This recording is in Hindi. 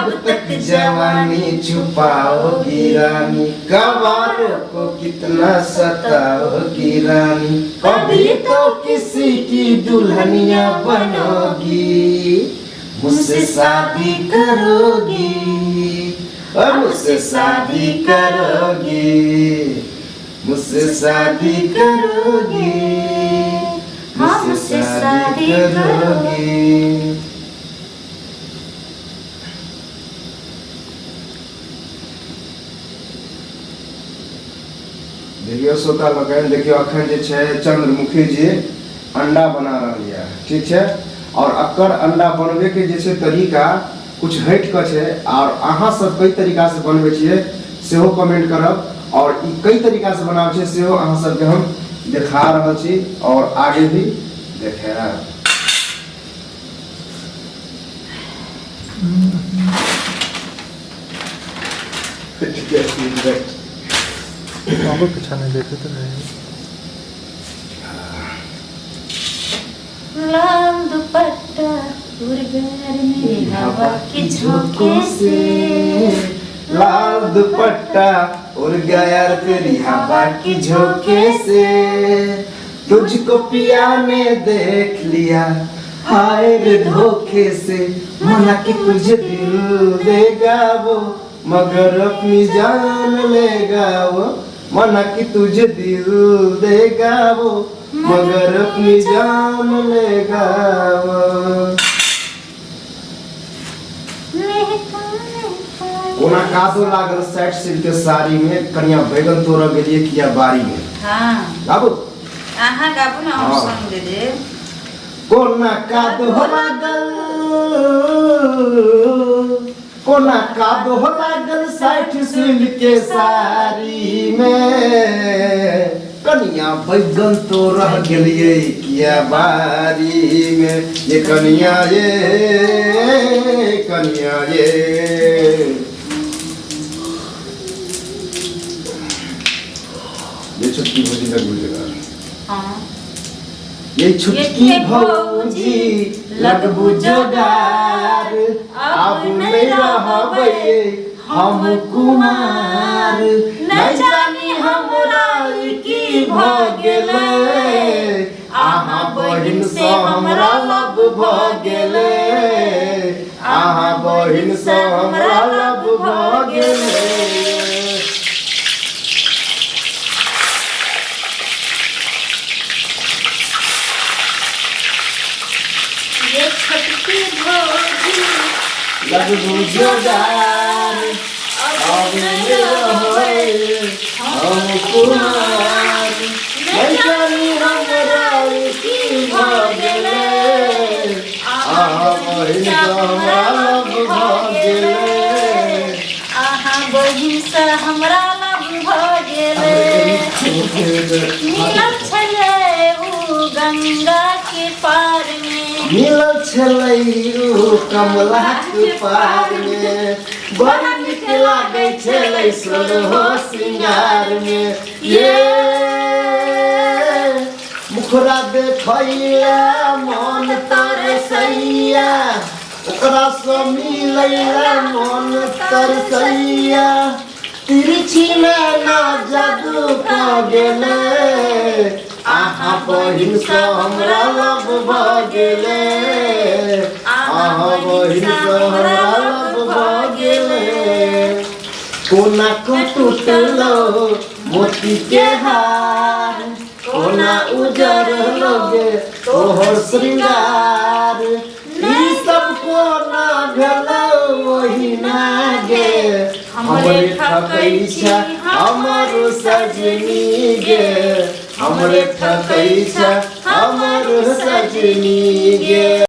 कब तक जवानी छुपाओगी रानी, गवारों को कितना सताओगी रानी, कभी तो किसी की दुल्हनिया बनोगी, मुझसे शादी करोगी, मुझसे शादी करोगी, मुझसे शादी करोगी, मुझसे शादी करोगी। देखियो श्रोता लोगन, देखियो अखन जे छै चंद्रमुखी जी अंडा बना रहल है, ठीक है। और अकर अंडा बनबे के जे छै तरीका कुछ हट के छै, और अहाँ सब कई तरीका से बनबे छियै सेहो कमेंट करब, और ई कई तरीका से बनाबै छै सेहो अहाँ सबके हम दिखा रहल छी और आगे भी देखाएब। आपको पिछाने देखे तो नहीं। लाल दुपट्टा उड़गैर में हवा के झोंके से, लाल दुपट्टा उड़ गया तेरी हवा की झोंके से, तुझको पिया ने देख लिया हाय रे धोखे से, मना कि तुझे दिल देगा वो मगर अपनी जान लेगा वो, मना कि तुझे दिल देगा वो मगर अपनी जान लेगा वो। ओना कादो लागल साइड सिल्क के साड़ी में, कन्या बैगन तोड़ गेलिए किया बारी में। हां गाबू आहा गाबू ना, हम संग दे दे। कोना कादो लागल, कोना कादो लागल साइड सिल्क के साड़ी में, कन्या बैगन तो रह गेलिए किया बारी में, ये कन्या ये छुटकी भौजी लग बुझेगा। हां ये छुटकी भौजी लग बुझोगार, अब नहीं रहबे हम कुमार, न जानी हमरा की भ गेले, आहा बहिन से हमरा लब भ गेले, आहा बहिन से हमरा लब भ गेले। ये छटकी भौजी लग बुझोगार, अब नहीं रहबे हम कुमार, न जानी हमरा की भ गेले, आहा बहिन से हमरा लब भ गेले, आहा बहिन से हमरा लब भ गेले। मिलल छले उ गंगा के पार में, मिलल छलै उ कमला के पार में, बड़ नीक लागै छलै सोलहो सिंगार में, ये मुखरा देखैया मन तरसैया, ओकरा से मिलैया मन तरसैया, तिरछी में ना जादू का गेले, आहा बहिन से हमरा लब भ गेले, आहा बहिन से हमरा लब भ गेले। कोना को टूटलो मोती के हार, कोना उजरलोगे तोहर श्रृंगार, ई सब कोना भेलो वही नागे, हमरे ठकै छै हमर सजनी गे, हमरे ठकै छै हमर सजनी गे।